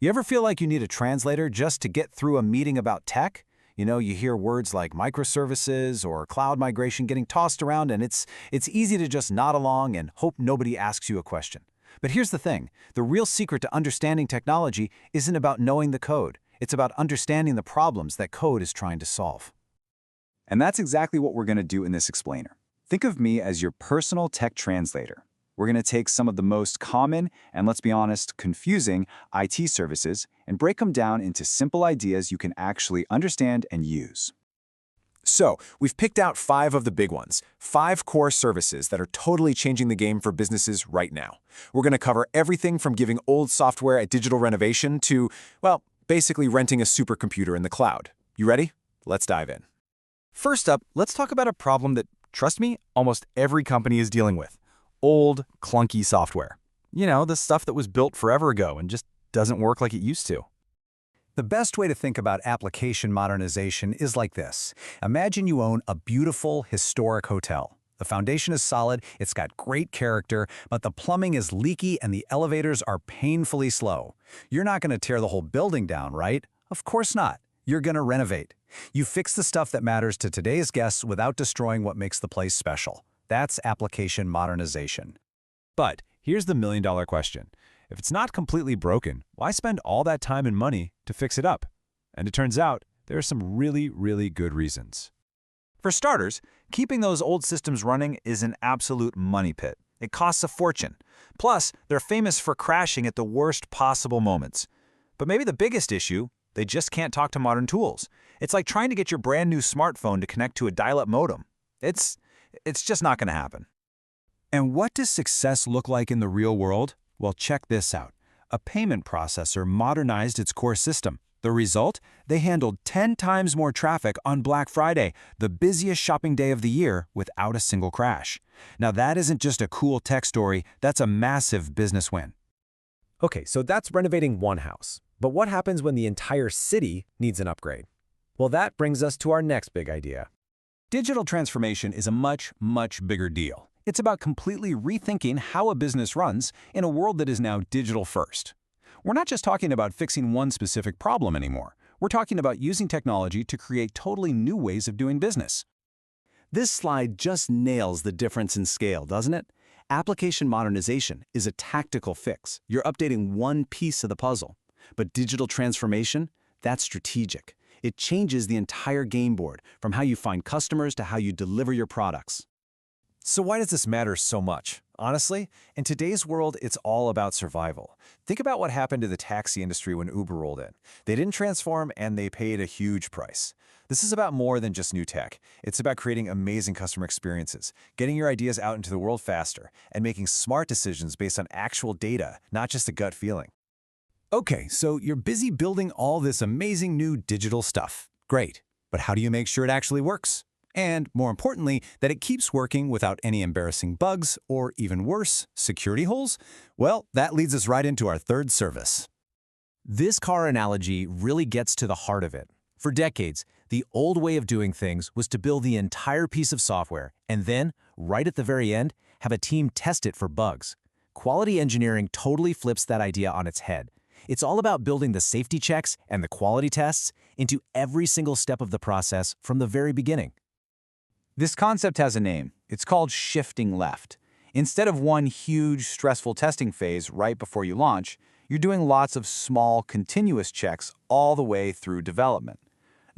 You ever feel like you need a translator just to get through a meeting about tech? You hear words like microservices or cloud migration getting tossed around, and it's easy to just nod along and hope nobody asks you a question. But here's the thing. The real secret to understanding technology isn't about knowing the code. It's about understanding the problems that code is trying to solve. And that's exactly what we're going to do in this explainer. Think of me as your personal tech translator. We're going to take some of the most common and, let's be honest, confusing IT services and break them down into simple ideas you can actually understand and use. So, we've picked out 5 of the big ones, 5 core services that are totally changing the game for businesses right now. We're going to cover everything from giving old software a digital renovation to, well, basically renting a supercomputer in the cloud. You ready? Let's dive in. First up, let's talk about a problem that, trust me, almost every company is dealing with. Old, clunky software. The stuff that was built forever ago and just doesn't work like it used to. The best way to think about application modernization is like this. Imagine you own a beautiful, historic hotel. The foundation is solid, it's got great character, but the plumbing is leaky and the elevators are painfully slow. You're not going to tear the whole building down, right? Of course not. You're going to renovate. You fix the stuff that matters to today's guests without destroying what makes the place special. That's application modernization. But here's the million-dollar question. If it's not completely broken, why spend all that time and money to fix it up? And it turns out there are some really, really good reasons. For starters, keeping those old systems running is an absolute money pit. It costs a fortune. Plus, they're famous for crashing at the worst possible moments. But maybe the biggest issue, they just can't talk to modern tools. It's like trying to get your brand new smartphone to connect to a dial-up modem. It's just not going to happen. And what does success look like in the real world? Well, check this out. A payment processor modernized its core system. The result? They handled 10 times more traffic on Black Friday, the busiest shopping day of the year, without a single crash. Now, that isn't just a cool tech story, that's a massive business win. Okay, so that's renovating one house. But what happens when the entire city needs an upgrade? Well, that brings us to our next big idea. Digital transformation is a much, much bigger deal. It's about completely rethinking how a business runs in a world that is now digital first. We're not just talking about fixing one specific problem anymore. We're talking about using technology to create totally new ways of doing business. This slide just nails the difference in scale, doesn't it? Application modernization is a tactical fix. You're updating one piece of the puzzle. But digital transformation, that's strategic. It changes the entire game board, from how you find customers to how you deliver your products. So why does this matter so much? Honestly, in today's world, it's all about survival. Think about what happened to the taxi industry when Uber rolled in. They didn't transform and they paid a huge price. This is about more than just new tech. It's about creating amazing customer experiences, getting your ideas out into the world faster, and making smart decisions based on actual data, not just a gut feeling. Okay, so you're busy building all this amazing new digital stuff. Great, but how do you make sure it actually works? And more importantly, that it keeps working without any embarrassing bugs or, even worse, security holes? Well, that leads us right into our third service. This car analogy really gets to the heart of it. For decades, the old way of doing things was to build the entire piece of software and then, right at the very end, have a team test it for bugs. Quality engineering totally flips that idea on its head. It's all about building the safety checks and the quality tests into every single step of the process from the very beginning. This concept has a name. It's called shifting left. Instead of one huge, stressful testing phase right before you launch, you're doing lots of small, continuous checks all the way through development.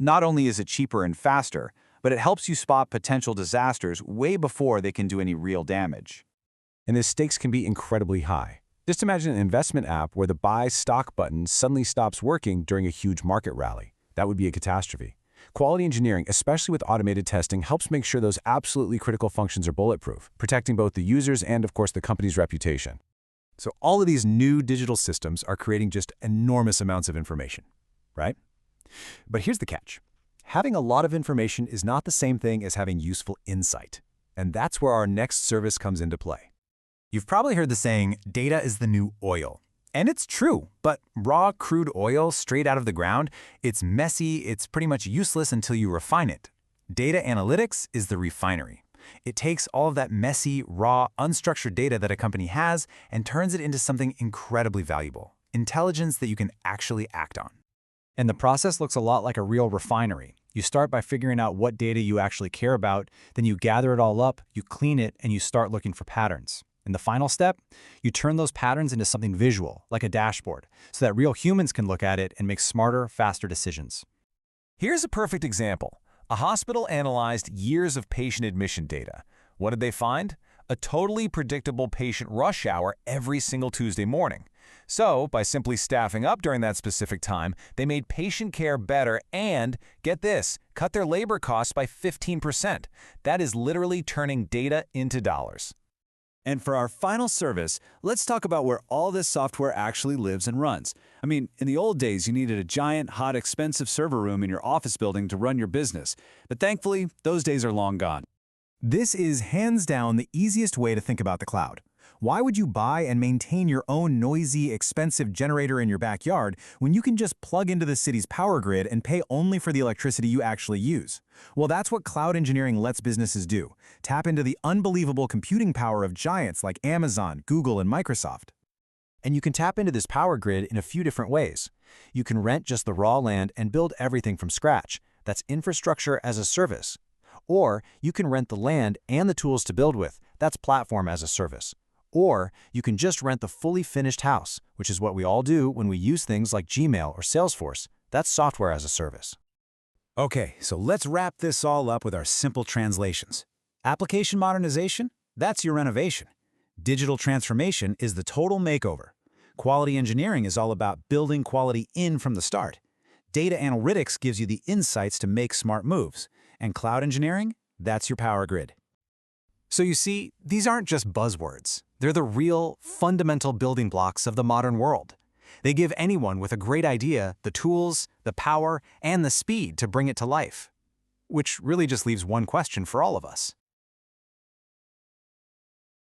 Not only is it cheaper and faster, but it helps you spot potential disasters way before they can do any real damage. And the stakes can be incredibly high. Just imagine an investment app where the buy stock button suddenly stops working during a huge market rally. That would be a catastrophe. Quality engineering, especially with automated testing, helps make sure those absolutely critical functions are bulletproof, protecting both the users and, of course, the company's reputation. So all of these new digital systems are creating just enormous amounts of information, right? But here's the catch. Having a lot of information is not the same thing as having useful insight. And that's where our next service comes into play. You've probably heard the saying, data is the new oil. And it's true, but raw crude oil straight out of the ground, it's messy, it's pretty much useless until you refine it. Data analytics is the refinery. It takes all of that messy, raw, unstructured data that a company has and turns it into something incredibly valuable. intelligence that you can actually act on. And the process looks a lot like a real refinery. You start by figuring out what data you actually care about, then you gather it all up, you clean it, and you start looking for patterns. In the final step, you turn those patterns into something visual, like a dashboard, so that real humans can look at it and make smarter, faster decisions. Here's a perfect example. A hospital analyzed years of patient admission data. What did they find? A totally predictable patient rush hour every single Tuesday morning. So, by simply staffing up during that specific time, they made patient care better and, get this, cut their labor costs by 15%. That is literally turning data into dollars. And for our final service, let's talk about where all this software actually lives and runs. I mean, in the old days, you needed a giant, hot, expensive server room in your office building to run your business. But thankfully, those days are long gone. This is hands down the easiest way to think about the cloud. Why would you buy and maintain your own noisy, expensive generator in your backyard when you can just plug into the city's power grid and pay only for the electricity you actually use? Well, that's what cloud engineering lets businesses do. Tap into the unbelievable computing power of giants like Amazon, Google, and Microsoft. And you can tap into this power grid in a few different ways. You can rent just the raw land and build everything from scratch. That's infrastructure as a service. Or you can rent the land and the tools to build with. That's platform as a service. Or you can just rent the fully finished house, which is what we all do when we use things like Gmail or Salesforce. That's software as a service. Okay, so let's wrap this all up with our simple translations. Application modernization, that's your renovation. Digital transformation is the total makeover. Quality engineering is all about building quality in from the start. Data analytics gives you the insights to make smart moves. And cloud engineering, that's your power grid. So you see, these aren't just buzzwords. They're the real, fundamental building blocks of the modern world. They give anyone with a great idea the tools, the power, and the speed to bring it to life. Which really just leaves one question for all of us.